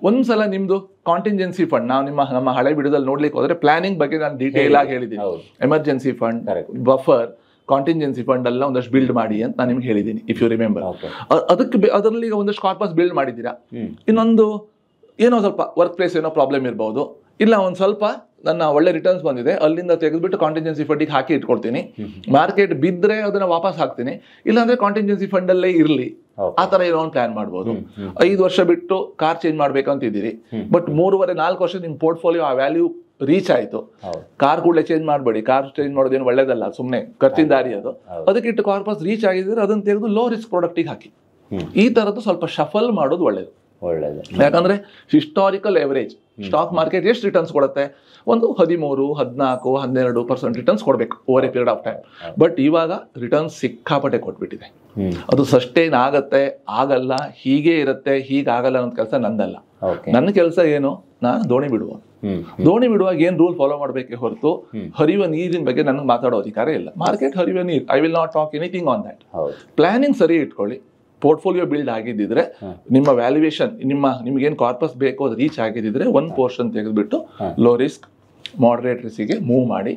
ಒಂದ್ಸಲ ನಿಮ್ದು ಕಾಂಟಿಂಜೆನ್ಸಿ ಫಂಡ್, ನಾವು ನಮ್ಮ ಹಳೆ ವಿಡಿಯೋದಲ್ಲಿ ನೋಡ್ಲಿಕ್ಕೆ ಹೋದ್ರೆ ಪ್ಲಾನಿಂಗ್ ಬಗ್ಗೆ ನಾನು ಡೀಟೇಲ್ ಆಗಿ ಹೇಳಿದ್ದೀನಿ. Emergency fund, buffer, contingency fund ಎಲ್ಲ ಒಂದಷ್ಟು ಬಿಲ್ಡ್ ಮಾಡಿ ಅಂತ ನಾನು ನಿಮ್ಗೆ ಹೇಳಿದ್ದೀನಿ, ಇಫ್ ಯು ರಿಮೆಂಬರ್. ಅದರಲ್ಲಿ ಒಂದಷ್ಟು ಕಾರ್ಪಸ್ ಬಿಲ್ಡ್ ಮಾಡಿದ್ದೀರಾ. ಇನ್ನೊಂದು ಏನೋ ಸ್ವಲ್ಪ ವರ್ಕ್ ಪ್ಲೇಸ್ ಏನೋ ಪ್ರಾಬ್ಲಮ್ ಇರಬಹುದು, ಇಲ್ಲ ಒಂದ್ ಸ್ವಲ್ಪ ನನ್ನ ಒಳ್ಳೆ ರಿಟರ್ನ್ಸ್ ಬಂದಿದೆ, ಅಲ್ಲಿಂದ ತೆಗೆದ್ಬಿಟ್ಟು ಕಾಂಟಿಂಜೆನ್ಸಿ ಫಂಡಿಗೆ ಹಾಕಿ ಇಟ್ಕೊಡ್ತೀನಿ, ಮಾರ್ಕೆಟ್ ಬಿದ್ದರೆ ಅದನ್ನ ವಾಪಸ್ ಹಾಕ್ತೀನಿ, ಇಲ್ಲಾಂದ್ರೆ ಕಾಂಟಿಂಜೆನ್ಸಿ ಫಂಡ್ ಅಲ್ಲೇ ಇರ್ಲಿ, ಆ ತರ ಏನೋ ಒಂದು ಪ್ಲಾನ್ ಮಾಡ್ಬೋದು. 5 ವರ್ಷ ಬಿಟ್ಟು ಕಾರ್ ಚೇಂಜ್ ಮಾಡ್ಬೇಕಂತಿದ್ದೀರಿ, ಬಟ್ 3.5-4 ವರ್ಷ ನಿಮ್ ಪೋರ್ಟ್ಫೋಲಿಯೋ ಆ ವ್ಯಾಲ್ಯೂ ರೀಚ್ ಆಯ್ತು, ಕಾರ್ ಕೂಡಲೇ ಚೇಂಜ್ ಮಾಡಬೇಡಿ, ಕಾರ್ ಚೇಂಜ್ ಮಾಡೋದೇನು ಒಳ್ಳೇದಲ್ಲ, ಸುಮ್ಮನೆ ಖರ್ಚಿನ ದಾರಿ ಅದು. ಅದಕ್ಕೆ ಇಟ್ಟು ಕಾರ್ಪಸ್ ರೀಚ್ ಆಗಿದ್ರೆ ಅದನ್ನ ತೆಗೆದು ಲೋ ರಿಸ್ಕ್ ಪ್ರಾಡಕ್ಟಿಗೆ ಹಾಕಿ. ಈ ತರದ್ದು ಸ್ವಲ್ಪ ಶಫಲ್ ಮಾಡೋದು ಒಳ್ಳೇದು. ಯಾಕಂದ್ರೆ ಹಿಸ್ಟಾರಿಕಲ್ ಎವರೇಜ್ ಸ್ಟಾಕ್ ಮಾರ್ಕೆಟ್ ಎಷ್ಟು ರಿಟರ್ನ್ಸ್ ಕೊಡುತ್ತೆ, ಒಂದು 13, 14, 12% ರಿಟರ್ನ್ಸ್ ಕೊಡಬೇಕು over A period of time. But ಇವಾಗ ರಿಟರ್ನ್ಸ್ ಸಿಕ್ಕಾಪಟ್ಟೆ ಕೊಟ್ಬಿಟ್ಟಿದೆ. ಅದು ಸಸ್ಟೈನ್ ಆಗತ್ತೆ ಆಗಲ್ಲ, ಹೀಗೆ ಇರುತ್ತೆ ಹೀಗಾಗಲ್ಲ ಅನ್ನೋ ಕೆಲಸ ನಂದಲ್ಲ. ನನ್ನ ಕೆಲಸ ಏನು, ನಾನು ದೋಣಿ ಬಿಡುವಾಗ ಏನ್ ರೂಲ್ ಫಾಲೋ ಮಾಡಬೇಕೆ ಹೊರತು ಹರಿಯುವ ನೀರಿನ ಬಗ್ಗೆ ನನಗೆ ಮಾತಾಡೋ ಅಧಿಕಾರ ಇಲ್ಲ. ಮಾರ್ಕೆಟ್ ಹರಿಯುವ ನೀರು, I will not talk anything on that. Planning ಸರಿ ಇಟ್ಕೊಳ್ಳಿ, ಪೋರ್ಟ್ಫೋಲಿಯೋ ಬಿಲ್ಡ್ ಆಗಿದ್ದಿದ್ರೆ, ನಿಮ್ಮ ವ್ಯಾಲ್ಯೂಯೇಷನ್ ನಿಮ್ಗೇನು ಕಾರ್ಪಸ್ ಬೇಕೋ ಅದು ರೀಚ್ ಆಗಿದ್ದಿದ್ರೆ 1 ಪೋರ್ಷನ್ ತೆಗೆದುಬಿಟ್ಟು ಲೋ ರಿಸ್ಕ್ ಮಾಡರೇಟ್ ರಿಸ್ಕಿಗೆ ಮೂವ್ ಮಾಡಿ.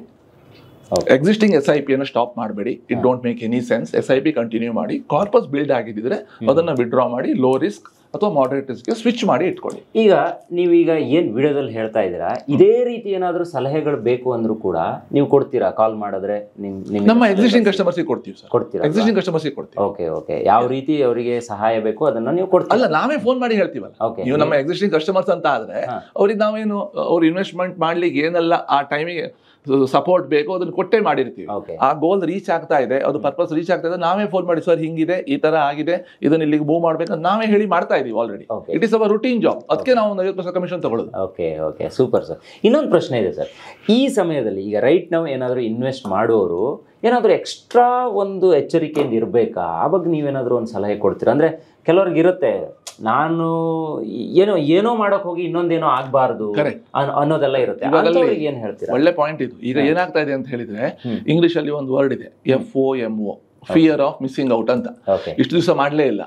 ಎಕ್ಸಿಸ್ಟಿಂಗ್ SIP ಅನ್ನು ಸ್ಟಾಪ್ ಮಾಡಬೇಡಿ, it don't make any sense. SIP continue ಮಾಡಿ, ಕಾರ್ಪಸ್ ಬಿಲ್ಡ್ ಆಗಿದ್ದಿದ್ರೆ ಅದನ್ನ ವಿಡ್ರಾ ಮಾಡಿ ಲೋ ರಿಸ್ಕ್ ಅಥವಾ ಮಾಡರೇಟ್ ರಿಸ್ಕ್ಗೆ ಸ್ವಿಚ್ ಮಾಡಿ ಇಟ್ಕೊಳ್ಳಿ. ಈಗ ನೀವೀಗ ಏನ್ ವಿಡಿಯೋದಲ್ಲಿ ಹೇಳ್ತಾ ಇದ್ದೀರಾ, ಇದೇ ರೀತಿ ಏನಾದರೂ ಸಲಹೆಗಳು ಬೇಕು ಅಂದ್ರೂ ಕೂಡ ನೀವು ಕೊಡ್ತೀರಾ? ಕಾಲ್ ಮಾಡಿದ್ರೆ ನಮ್ಮ ಎಕ್ಸಿಸ್ಟಿಂಗ್ ಕಸ್ಟಮರ್ಸ್ ಕೊಡ್ತೀವಿ ಸರ್. ಕೊಡ್ತೀರಾ? ಎಕ್ಸಿಸ್ಟಿಂಗ್ ಕಸ್ಟಮರ್ಸ್ ಕೊಡ್ತೀವಿ. ಓಕೆ. ಯಾವ ರೀತಿ ಅವರಿಗೆ ಸಹಾಯ ಬೇಕು ಅದನ್ನ ನೀವು ಕೊಡ್ತೀರಾ? ಅಲ್ಲ, ನಾವೇ ಫೋನ್ ಮಾಡಿ ಹೇಳ್ತೀವಲ್ಲ. ನೀವು ನಮ್ಮ ಎಕ್ಸಿಸ್ಟಿಂಗ್ ಕಸ್ಟಮರ್ಸ್ ಅಂತ ಆದ್ರೆ ಅವ್ರಿಗೆ ನಾವೇನು ಅವ್ರು ಇನ್ವೆಸ್ಟ್ಮೆಂಟ್ ಮಾಡ್ಲಿಕ್ಕೆ ಏನೆಲ್ಲ ಆ ಟೈಮಿಗೆ ಸಪೋರ್ಟ್ ಬೇಕು ಅದನ್ನ ಕೊಟ್ಟೆ ಮಾಡಿರ್ತೀವಿ. ಆ ಗೋಲ್ ರೀಚ್ ಆಗ್ತಾ ಇದೆ, ಅದು ಪರ್ಪಸ್ ರೀಚ್ ಆಗ್ತಾ ಇದೆ, ನಾವೇ ಫೋನ್ ಮಾಡಿ ಸರ್ ಹಿಂಗಿದೆ, ಈ ತರ ಆಗಿದೆ, ಇದನ್ನ ಇಲ್ಲಿಗೆ ಮೂವ್ ಮಾಡ್ಬೇಕಂತ ನಾವೇ ಹೇಳಿ ಮಾಡ್ತಾ ಇದೀವಿ already. It is our routine job. ಅದಕ್ಕೆ ನಾವು 50% ಕಮಿಷನ್ ತಗೊಳ್ಳೋದು. Okay, super sir. ಇನ್ನೊಂದು ಪ್ರಶ್ನೆ ಇದೆ ಸರ್, ಈ ಸಮಯದಲ್ಲಿ ಈಗ ರೈಟ್ ನಾವು ಏನಾದರೂ ಇನ್ವೆಸ್ಟ್ ಮಾಡುವವರು ಏನಾದರೂ ಎಕ್ಸ್ಟ್ರಾ ಒಂದು ಎಚ್ಚರಿಕೆಯಿಂದ ಇರಬೇಕಾ? ಆ ಬಗ್ಗೆ ನೀವೇನಾದರೂ ಒಂದು ಸಲಹೆ ಕೊಡ್ತೀರಾ? ಅಂದ್ರೆ ಕೆಲವ್ರಿಗೆ ಇರುತ್ತೆ, ನಾನು ಏನೋ ಮಾಡಕ್ ಹೋಗಿ ಇನ್ನೊಂದೇನೋ ಆಗ್ಬಾರ್ದು ಅನ್ನೋದೆಲ್ಲ ಇರುತ್ತೆ. ಏನ್ ಹೇಳ್ತೀರಾ? ಒಳ್ಳೆ ಪಾಯಿಂಟ್ ಇದು. ಈಗ ಏನಾಗ್ತಾ ಇದೆ ಅಂತ ಹೇಳಿದ್ರೆ, ಇಂಗ್ಲಿಷ್ ಅಲ್ಲಿ ಒಂದು ವರ್ಡ್ ಇದೆ, FOMO, fear of missing out ಅಂತ. ಇಷ್ಟು ದಿವಸ ಮಾಡ್ಲೇ ಇಲ್ಲ,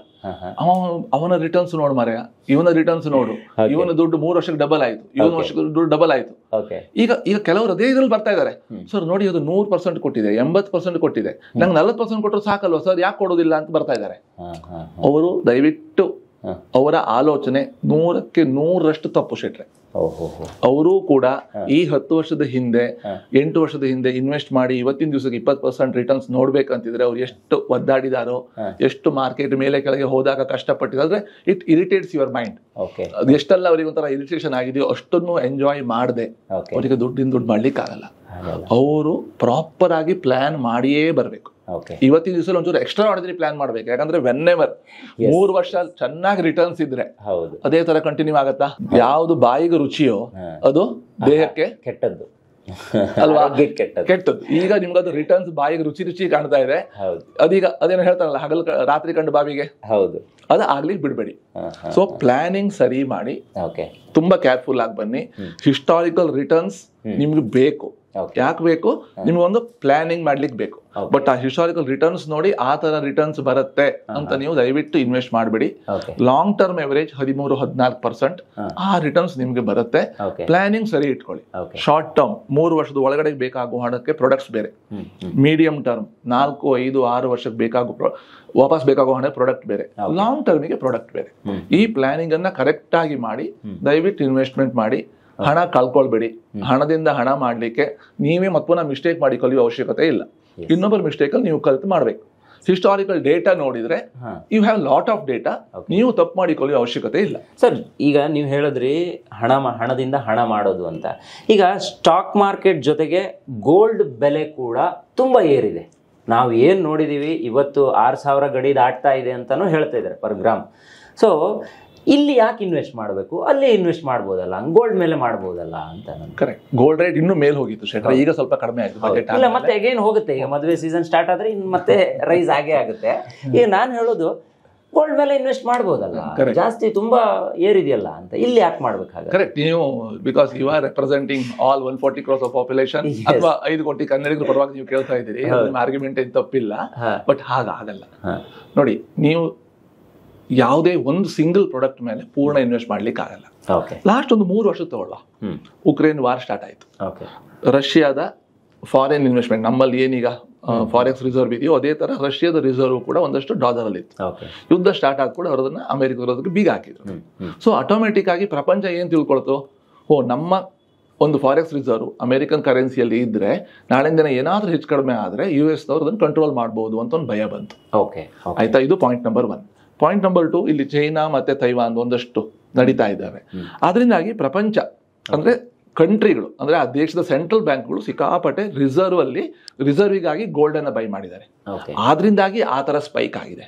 ಅವನ ರಿಟರ್ನ್ಸ್ ನೋಡು ಮಾರ್ರೆ, ಇವನ ರಿಟರ್ನ್ಸ್ ನೋಡು, ಇವನ ದುಡ್ಡು 3 ವರ್ಷಕ್ಕೆ ಡಬಲ್ ಆಯ್ತು, ಇವನ ವರ್ಷಕ್ಕೆ ದುಡ್ಡು ಡಬಲ್ ಆಯ್ತು. ಈಗ ಕೆಲವರು ಅದೇ ಇದ್ರಲ್ಲಿ ಬರ್ತಾ ಇದಾರೆ, ಸರ್ ನೋಡಿ ಅದು 100% ಕೊಟ್ಟಿದೆ, 80% ಕೊಟ್ಟಿದೆ, ನಂಗೆ 40% ಕೊಟ್ಟರು ಸಾಕಲ್ವಾ ಸರ್, ಯಾಕೆ ಕೊಡೋದಿಲ್ಲ ಅಂತ ಬರ್ತಾ ಇದ್ದಾರೆ. ಅವರು ದಯವಿಟ್ಟು ಅವರ ಆಲೋಚನೆ 100ಕ್ಕೆ 100ರಷ್ಟು ತಪ್ಪು ಶೆಟ್ರೆ. ಅವರು ಕೂಡ ಈ 10 ವರ್ಷದ ಹಿಂದೆ 8 ವರ್ಷದ ಹಿಂದೆ ಇನ್ವೆಸ್ಟ್ ಮಾಡಿ ಇವತ್ತಿನ ದಿವಸಕ್ಕೆ 20% ರಿಟರ್ನ್ಸ್ ನೋಡ್ಬೇಕಂತಿದ್ರೆ ಅವ್ರು ಎಷ್ಟು ಒದ್ದಾಡಿದಾರೋ, ಎಷ್ಟು ಮಾರ್ಕೆಟ್ ಮೇಲೆ ಕೆಳಗೆ ಹೋದಾಗ ಕಷ್ಟಪಟ್ಟಿದ್ರೆ ಇಟ್ ಇರಿಟೇಟ್ಸ್ ಯುವರ್ ಮೈಂಡ್. ಎಷ್ಟೆಲ್ಲ ಅವರಿಗೆ ಒಂಥರ ಇರಿಟೇಷನ್ ಆಗಿದೆಯೋ ಅಷ್ಟನ್ನು ಎಂಜಾಯ್ ಮಾಡದೆ ಅವರಿಗೆ ದುಡ್ಡು ಮಾಡ್ಲಿಕ್ಕೆ ಆಗಲ್ಲ. ಅವರು ಪ್ರಾಪರ್ ಆಗಿ ಪ್ಲಾನ್ ಮಾಡಿಯೇ ಬರ್ಬೇಕು. ಇವತ್ತಿನ ದಿವಸ ಒಂಚೂರು ಎಕ್ಸ್ಟ್ರಾ ಆರ್ಡಿನರಿ ಪ್ಲಾನ್ ಮಾಡ್ಬೇಕು. ಯಾಕಂದ್ರೆ ವೆನ್ಎವರ್ 3 ವರ್ಷ ಚೆನ್ನಾಗಿ ರಿಟರ್ನ್ಸ್ ಇದ್ರೆ ಅದೇ ತರ ಕಂಟಿನ್ಯೂ ಆಗತ್ತಾ? ಯಾವ್ದು ಬಾಯಿಗೆ ರುಚಿಯೋ ಅದು ದೇಹಕ್ಕೆ ಕೆಟ್ಟದ್ದು ಅಲ್ವಾ? ಕೆಟ್ಟದ್ದು. ಈಗ ನಿಮ್ಗದು ರಿಟರ್ನ್ಸ್ ಬಾಯಿಗೆ ರುಚಿ ಕಾಣ್ತಾ ಇದೆ, ಅದೀಗ ಅದೇನೋ ಹೇಳ್ತಾರಲ್ಲ, ಹಗಲು ರಾತ್ರಿ ಕಂಡು ಬಾವಿಗೆ, ಅದು ಆಗ್ಲಿಕ್ಕೆ ಬಿಡ್ಬೇಡಿ. ಸೊ ಪ್ಲಾನಿಂಗ್ ಸರಿ ಮಾಡಿ, ತುಂಬಾ ಕೇರ್ಫುಲ್ ಆಗಿ ಬನ್ನಿ. ಹಿಸ್ಟಾರಿಕಲ್ ರಿಟರ್ನ್ಸ್ ನಿಮ್ಗೆ ಬೇಕು. ಯಾಕೆ ಬೇಕು? ನಿಮ್ಗೊಂದು ಪ್ಲಾನಿಂಗ್ ಮಾಡ್ಲಿಕ್ಕೆ ಬೇಕು. ಬಟ್ ಆ ಹಿಸ್ಟಾರಿಕಲ್ ರಿಟರ್ನ್ಸ್ ನೋಡಿ ಆ ತರ ರಿಟರ್ನ್ಸ್ ಬರುತ್ತೆ ಅಂತ ನೀವು ದಯವಿಟ್ಟು ಇನ್ವೆಸ್ಟ್ ಮಾಡಬೇಡಿ. ಲಾಂಗ್ ಟರ್ಮ್ ಎವರೇಜ್ 13-14% ಆ ರಿಟರ್ನ್ಸ್ ನಿಮ್ಗೆ ಬರುತ್ತೆ. ಪ್ಲಾನಿಂಗ್ ಸರಿ ಇಟ್ಕೊಳ್ಳಿ. ಶಾರ್ಟ್ ಟರ್ಮ್ 3 ವರ್ಷದ ಒಳಗಡೆ ಬೇಕಾಗುವ ಹಣಕ್ಕೆ ಪ್ರಾಡಕ್ಟ್ಸ್ ಬೇರೆ, ಮೀಡಿಯಂ ಟರ್ಮ್ 4, 5, 6 ವರ್ಷಕ್ಕೆ ವಾಪಸ್ ಬೇಕಾಗುವ ಹಣ ಪ್ರಾಡಕ್ಟ್ ಬೇರೆ, ಲಾಂಗ್ ಟರ್ಮಿಗೆ ಪ್ರಾಡಕ್ಟ್ ಬೇರೆ. ಈ ಪ್ಲಾನಿಂಗ್ ಅನ್ನ ಕರೆಕ್ಟ್ ಆಗಿ ಮಾಡಿ ದಯವಿಟ್ಟು ಇನ್ವೆಸ್ಟ್ಮೆಂಟ್ ಮಾಡಿ. ಹಣ ಕಳ್ಕೊಳ್ಬೇಡಿ. ಹಣದಿಂದ ಹಣ ಮಾಡ್ಲಿಕ್ಕೆ ನೀವೇ ಮತ್ತೊಂದು ಮಿಸ್ಟೇಕ್ ಮಾಡಿ ಕಲಿಯುವ ಅವಶ್ಯಕತೆ ಇಲ್ಲ. ಇನ್ನೊಬ್ಬರ ಮಿಸ್ಟೇಕ್ ಅಲ್ಲಿ ನೀವು ಕಲಿತು ಮಾಡ್ಬೇಕು. ಹಿಸ್ಟಾರಿಕಲ್ ಡೇಟಾ ನೋಡಿದ್ರೆ you have lot of data, ನೀವು ತಪ್ಪು ಮಾಡಿ ಕಲಿಯುವ ಅವಶ್ಯಕತೆ ಇಲ್ಲ. ಸರ್, ಈಗ ನೀವು ಹೇಳಿದ್ರಿ ಹಣದಿಂದ ಹಣ ಮಾಡೋದು ಅಂತ. ಈಗ ಸ್ಟಾಕ್ ಮಾರ್ಕೆಟ್ ಜೊತೆಗೆ ಗೋಲ್ಡ್ ಬೆಲೆ ಕೂಡ ತುಂಬಾ ಏರಿದೆ. ನಾವು ಏನು ನೋಡಿದೀವಿ, ಇವತ್ತು 6,000 ಗಡಿ ದಾಟ್ತಾ ಇದೆ ಅಂತಾನು ಹೇಳ್ತಾ ಇದ್ದಾರೆ ಪರ್ ಗ್ರಾಮ್. ಸೊ ಇಲ್ಲಿ ಯಾಕೆ ಇನ್ವೆಸ್ಟ್ ಮಾಡಬೇಕು, ಅಲ್ಲೇ ಇನ್ವೆಸ್ಟ್ ಮಾಡ್ಬೋದಲ್ಲ, ಗೋಲ್ಡ್ ಮೇಲೆ ಮಾಡ್ಬೋದಲ್ಲ ಅಂತ ನಾನು. ಕರೆಕ್ಟ್. ಗೋಲ್ಡ್ ರೇಟ್ ಇನ್ನೂ ಮೇಲ್ ಹೋಗಿತ್ತು ಶೆಟ್ರ, ಈಗ ಸ್ವಲ್ಪ ಕಡಿಮೆ ಆಯ್ತು ಬಜೆಟ್. ಇಲ್ಲ ಮತ್ತೆ ಅಗೇನ್ ಹೋಗುತ್ತೆ, ಈಗ ಮದುವೆ ಸೀಸನ್ ಸ್ಟಾರ್ಟ್ ಆದ್ರೆ ಇನ್ನು ಮತ್ತೆ ರೈಸ್ ಆಗೇ ಆಗುತ್ತೆ. ಈಗ ನಾನು ಹೇಳೋದು ಗೋಲ್ಡ್ ಮೇಲೆ ಇನ್ವೆಸ್ಟ್ ಮಾಡ್ಬೋದಲ್ಲ, ಜಾಸ್ತಿ ತುಂಬಾ ಏರಿದೆಯಲ್ಲ ಅಂತ, ಇಲ್ಲಿ ಯಾಕೆ ಮಾಡ್ಬೇಕಾಗುತ್ತೆ? ಕರೆಕ್ಟ್. ನೀವು because you are representing all 140 crores of population, ಅಥವಾ 5 ಕೋಟಿ ಕನ್ನಡಿಗರ ಪರವಾಗಿ ನೀವು ಕೇಳ್ತಾ ಇದ್ದೀರಿ, ಆರ್ಗ್ಯುಮೆಂಟ್ ಏನು ತಪ್ಪಿಲ್ಲ. ಬಟ್ ಹಾಗಾಗಲ್ಲ ನೋಡಿ. ನೀವು ಯಾವುದೇ ಒಂದು ಸಿಂಗಲ್ ಪ್ರಾಡಕ್ಟ್ ಮೇಲೆ ಪೂರ್ಣ ಇನ್ವೆಸ್ಟ್ ಮಾಡ್ಲಿಕ್ಕೆ ಆಗಲ್ಲ. ಲಾಸ್ಟ್ ಒಂದು 3 ವರ್ಷ ತಗೊಳ್ಳ, ಉಕ್ರೇನ್ ವಾರ್ ಸ್ಟಾರ್ಟ್ ಆಯ್ತು, ರಷ್ಯಾದ ಫಾರಿನ್ ಇನ್ವೆಸ್ಟ್ಮೆಂಟ್, ನಮ್ಮಲ್ಲಿ ಏನೀಗ ಫಾರೆಕ್ಸ್ ರಿಸರ್ವ್ ಇದೆಯೋ ಅದೇ ತರ ರಷ್ಯಾದ ರಿಸರ್ವ್ ಕೂಡ ಒಂದಷ್ಟು ಡಾಲರ್ ಅಲ್ಲಿ ಇತ್ತು. ಯುದ್ಧ ಸ್ಟಾರ್ಟ್ ಆದ ಕೂಡ ಅವರದನ್ನ ಅಮೆರಿಕದವರಿಗೆ ಬೀಗ ಹಾಕಿದ್ರು. ಸೊ ಆಟೋಮೆಟಿಕ್ ಆಗಿ ಪ್ರಪಂಚ ಏನ್ ತಿಳ್ಕೊಳ್ತು, ನಮ್ಮ ಒಂದು ಫಾರೆಕ್ಸ್ ರಿಸರ್ವ್ ಅಮೆರಿಕನ್ ಕರೆನ್ಸಿಯಲ್ಲಿ ಇದ್ರೆ ನಾಳಿನ ದಿನ ಏನಾದ್ರೂ ಹೆಚ್ಚು ಕಡಿಮೆ ಆದ್ರೆ US ದವರು ಅದನ್ನು ಕಂಟ್ರೋಲ್ ಮಾಡಬಹುದು ಅಂತ ಒಂದು ಭಯ ಬಂತು. ಆಯ್ತಾ, ಇದು ಪಾಯಿಂಟ್ ನಂಬರ್ 1. ಪಾಯಿಂಟ್ ನಂಬರ್ 2, ಇಲ್ಲಿ ಚೈನಾ ಮತ್ತೆ ತೈವಾನ್ ಒಂದಷ್ಟು ನಡೀತಾ ಇದ್ದಾವೆ. ಅದರಿಂದಾಗಿ ಪ್ರಪಂಚ ಅಂದ್ರೆ ಕಂಟ್ರಿಗಳು ಅಂದ್ರೆ ಆ ದೇಶದ ಸೆಂಟ್ರಲ್ ಬ್ಯಾಂಕ್ಗಳು ಸಿಕ್ಕಾಪಟ್ಟೆ ರಿಸರ್ವಿಗಾಗಿ ಗೋಲ್ಡ್ ಅನ್ನ ಬೈ ಮಾಡಿದ್ದಾರೆ. ಆದ್ರಿಂದಾಗಿ ಆ ತರ ಸ್ಪೈಕ್ ಆಗಿದೆ.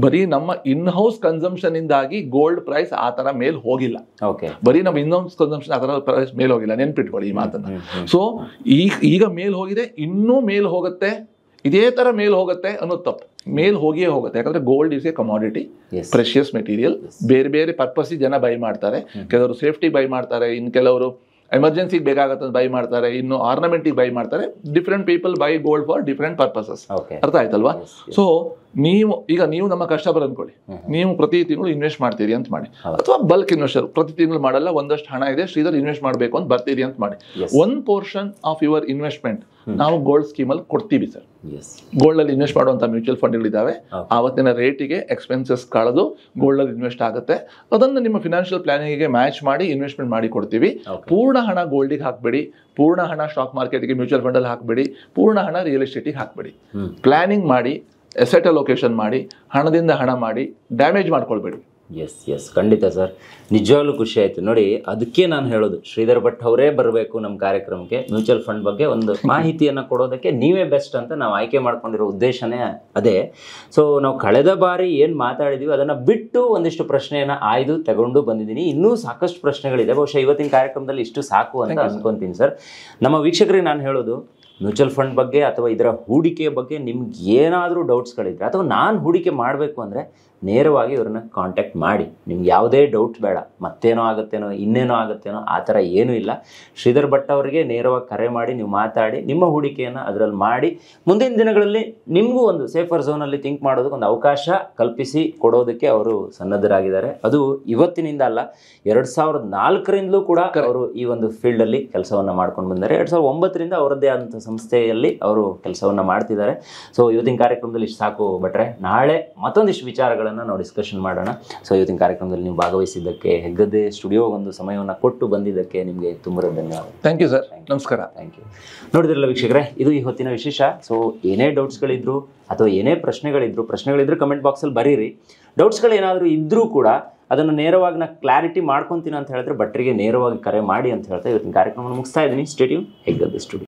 ಬರೀ ನಮ್ಮ ಇನ್ ಹೌಸ್ ಕನ್ಸಂಪ್ಷನ್ ಇಂದಾಗಿ ಗೋಲ್ಡ್ ಪ್ರೈಸ್ ಆ ತರ ಮೇಲ್ ಹೋಗಿಲ್ಲ. ಬರೀ ನಮ್ಮ ಇನ್ ಹೌಸ್ ಕನ್ಸಂಪ್ಷನ್ ಆ ತರ ಪ್ರೈಸ್ ಮೇಲ್ ಹೋಗಿಲ್ಲ, ನೆನ್ಪಿಟ್ಕೊಳ್ಳಿ ಈ ಮಾತನ್ನ. ಸೊ ಈಗ ಮೇಲ್ ಹೋಗಿದೆ, ಇನ್ನೂ ಮೇಲ್ ಹೋಗುತ್ತೆ, ಇದೇ ತರ ಮೇಲ್ ಹೋಗುತ್ತೆ ಅನ್ನೋದು ತಪ್ಪು. ಮೇಲ್ ಹೋಗಿಯೇ ಹೋಗುತ್ತೆ. ಯಾಕಂದ್ರೆ gold is A commodity, precious material. ಬೇರೆ ಬೇರೆ ಪರ್ಪಸ್ ಜನ ಬೈ ಮಾಡ್ತಾರೆ. ಕೆಲವರು ಸೇಫ್ಟಿ ಬೈ ಮಾಡ್ತಾರೆ, ಇನ್ ಕೆಲವರು ಎಮರ್ಜೆನ್ಸಿಗೆ ಬೇಕಾಗತ್ತೆ ಬೈ ಮಾಡ್ತಾರೆ, ಇನ್ನು ಆರ್ನಮೆಂಟಿಗೆ ಬೈ ಮಾಡ್ತಾರೆ. Different people by gold for different purposes. ಅರ್ಥ ಆಯ್ತಲ್ವಾ? ಸೊ ನೀವು ನಮ್ಮ ಕಸ್ಟಮರ್ ಅನ್ಕೊಳ್ಳಿ, ನೀವು ಪ್ರತಿ ತಿಂಗಳು ಇನ್ವೆಸ್ಟ್ ಮಾಡ್ತೀರಿ ಅಂತ ಮಾಡಿ, ಅಥವಾ ಬಲ್ಕ್ ಇನ್ವೆಸ್ಟರ್ ಪ್ರತಿ ತಿಂಗಳು ಮಾಡಲ್ಲ, ಒಂದಷ್ಟು ಹಣ ಇದೆ ಶ್ರೀಧರ್ ಇನ್ವೆಸ್ಟ್ ಮಾಡಬೇಕು ಅಂತ ಬರ್ತೀರಿ ಅಂತ ಮಾಡಿ. 1 portion ಆಫ್ ಯುವರ್ ಇನ್ವೆಸ್ಟ್ಮೆಂಟ್ ನಾವು ಗೋಲ್ಡ್ ಸ್ಕೀಮ್ ಅಲ್ಲಿ ಕೊಡ್ತೀವಿ ಸರ್. ಗೋಲ್ಡ್ ಅಲ್ಲಿ ಇನ್ವೆಸ್ಟ್ ಮಾಡುವಂತ ಮ್ಯೂಚುವಲ್ ಫಂಡ್ಗಳಿದ್ದಾವೆ. ಆವತ್ತಿನ ರೇಟಿಗೆ ಎಕ್ಸ್ಪೆನ್ಸಸ್ ಕಳೆದು ಗೋಲ್ಡ್ ಅಲ್ಲಿ ಇನ್ವೆಸ್ಟ್ ಆಗುತ್ತೆ. ಅದನ್ನು ನಿಮ್ಮ ಫಿನಾನ್ಷಿಯಲ್ ಪ್ಲಾನಿಂಗ್ ಮ್ಯಾಚ್ ಮಾಡಿ ಇನ್ವೆಸ್ಟ್ಮೆಂಟ್ ಮಾಡಿ ಕೊಡ್ತೀವಿ. ಪೂರ್ಣ ಹಣ ಗೋಲ್ಡಿಗೆ ಹಾಕ್ಬೇಡಿ, ಪೂರ್ಣ ಹಣ ಸ್ಟಾಕ್ ಮಾರ್ಕೆಟ್ಗೆ ಮ್ಯೂಚುವಲ್ ಫಂಡ್ ಅಲ್ಲಿ ಹಾಕ್ಬೇಡಿ, ಪೂರ್ಣ ಹಣ ರಿಯಲ್ ಎಸ್ಟೇಟಿಗೆ ಹಾಕ್ಬೇಡಿ. ಪ್ಲಾನಿಂಗ್ ಮಾಡಿ, ಎಸೆಟ್ ಅಲೋಕೇಶನ್ ಮಾಡಿ, ಹಣದಿಂದ ಹಣ ಮಾಡಿ, ಡ್ಯಾಮೇಜ್ ಮಾಡ್ಕೊಳ್ಬೇಡಿ. ಎಸ್ ಖಂಡಿತ ಸರ್, ನಿಜವಾಗ್ಲೂ ಖುಷಿ ಆಯ್ತು ನೋಡಿ. ಅದಕ್ಕೆ ನಾನು ಹೇಳೋದು, ಶ್ರೀಧರ್ ಭಟ್ ಅವರೇ ಬರಬೇಕು ನಮ್ಮ ಕಾರ್ಯಕ್ರಮಕ್ಕೆ. ಮ್ಯೂಚುವಲ್ ಫಂಡ್ ಬಗ್ಗೆ ಒಂದು ಮಾಹಿತಿಯನ್ನು ಕೊಡೋದಕ್ಕೆ ನೀವೇ ಬೆಸ್ಟ್ ಅಂತ ನಾವು ಆಯ್ಕೆ ಮಾಡ್ಕೊಂಡಿರೋ ಉದ್ದೇಶನೇ ಅದೇ. ಸೊ ನಾವು ಕಳೆದ ಬಾರಿ ಏನು ಮಾತಾಡಿದೀವಿ ಅದನ್ನು ಬಿಟ್ಟು ಒಂದಿಷ್ಟು ಪ್ರಶ್ನೆಯನ್ನು ಆಯ್ದು ತಗೊಂಡು ಬಂದಿದ್ದೀನಿ. ಇನ್ನೂ ಸಾಕಷ್ಟು ಪ್ರಶ್ನೆಗಳಿದೆ. ಬಹುಶಃ ಇವತ್ತಿನ ಕಾರ್ಯಕ್ರಮದಲ್ಲಿ ಇಷ್ಟು ಸಾಕು ಅಂತ ಅನ್ಕೊಂತೀನಿ ಸರ್. ನಮ್ಮ ವೀಕ್ಷಕರಿಗೆ ನಾನು ಹೇಳೋದು, ಮ್ಯೂಚುವಲ್ ಫಂಡ್ ಬಗ್ಗೆ ಅಥವಾ ಇದರ ಹೂಡಿಕೆ ಬಗ್ಗೆ ನಿಮ್ಗೆ ಏನಾದರೂ ಡೌಟ್ಸ್ಗಳಿದ್ರೆ, ಅಥವಾ ನಾನು ಹೂಡಿಕೆ ಮಾಡಬೇಕು ಅಂದರೆ ನೇರವಾಗಿ ಇವ್ರನ್ನ ಕಾಂಟ್ಯಾಕ್ಟ್ ಮಾಡಿ. ನಿಮ್ಗೆ ಯಾವುದೇ ಡೌಟ್ ಬೇಡ, ಮತ್ತೇನೋ ಆಗುತ್ತೇನೋ ಇನ್ನೇನೋ ಆಗುತ್ತೇನೋ ಆ ಥರ ಏನೂ ಇಲ್ಲ. ಶ್ರೀಧರ್ ಭಟ್ ಅವರಿಗೆ ನೇರವಾಗಿ ಕರೆ ಮಾಡಿ ನೀವು ಮಾತಾಡಿ ನಿಮ್ಮ ಹೂಡಿಕೆಯನ್ನು ಅದರಲ್ಲಿ ಮಾಡಿ ಮುಂದಿನ ದಿನಗಳಲ್ಲಿ ನಿಮಗೂ ಒಂದು ಸೇಫರ್ ಝೋನಲ್ಲಿ ಥಿಂಕ್ ಮಾಡೋದಕ್ಕೆ ಒಂದು ಅವಕಾಶ ಕಲ್ಪಿಸಿ ಕೊಡೋದಕ್ಕೆ ಅವರು ಸನ್ನದ್ಧರಾಗಿದ್ದಾರೆ. ಅದು ಇವತ್ತಿನಿಂದ ಅಲ್ಲ, 2004ರಿಂದಲೂ ಕೂಡ ಅವರು ಈ ಒಂದು ಫೀಲ್ಡಲ್ಲಿ ಕೆಲಸವನ್ನು ಮಾಡ್ಕೊಂಡು ಬಂದಿದ್ದಾರೆ. 2009ರಿಂದ ಅವರದ್ದೇ ಆದಂಥ ಸಂಸ್ಥೆಯಲ್ಲಿ ಅವರು ಕೆಲಸವನ್ನು ಮಾಡ್ತಿದ್ದಾರೆ. ಸೊ ಇವತ್ತಿನ ಕಾರ್ಯಕ್ರಮದಲ್ಲಿ ಇಷ್ಟು ಸಾಕು ಭಟ್ರೆ. ನಾಳೆ ಮತ್ತೊಂದಿಷ್ಟು ವಿಚಾರಗಳನ್ನು ನಾವು ಡಿಸ್ಕಷನ್ ಮಾಡೋಣ. ಸೊ ಇವತ್ತಿನ ಕಾರ್ಯಕ್ರಮದಲ್ಲಿ ನೀವು ಭಾಗವಹಿಸಿದ್ದಕ್ಕೆ, ಹೆಗ್ಗದ್ದೆ ಸ್ಟುಡಿಯೋಗೊಂದು ಸಮಯವನ್ನು ಕೊಟ್ಟು ಬಂದಿದ್ದಕ್ಕೆ ನಿಮಗೆ ತುಂಬ ಧನ್ಯವಾದ. ಥ್ಯಾಂಕ್ ಯು ಸರ್, ನಮಸ್ಕಾರ. Thank you. ನೋಡಿದ್ರಲ್ಲ ವೀಕ್ಷಕರೇ, ಇದು ಈ ಹೊತ್ತಿನ ವಿಶೇಷ. ಸೊ ಏನೇ ಡೌಟ್ಸ್ಗಳಿದ್ರು ಅಥವಾ ಏನೇ ಪ್ರಶ್ನೆಗಳಿದ್ರು ಕಮೆಂಟ್ ಬಾಕ್ಸಲ್ಲಿ ಬರೀರಿ. ಡೌಟ್ಸ್ಗಳೇನಾದರೂ ಇದ್ದರೂ ಕೂಡ ಅದನ್ನು ನೇರವಾಗಿ ನಾನು ಕ್ಲಾರಿಟಿ ಮಾಡ್ಕೊತೀನಿ ಅಂತ ಹೇಳಿದ್ರೆ ಭಟ್ರಿಗೆ ನೇರವಾಗಿ ಕರೆ ಮಾಡಿ ಅಂತ ಹೇಳ್ತಾ ಇವತ್ತಿನ ಕಾರ್ಯಕ್ರಮವನ್ನು ಮುಗಿಸ್ತಾ ಇದ್ದೀನಿ. Stay tune, Heggadde studio.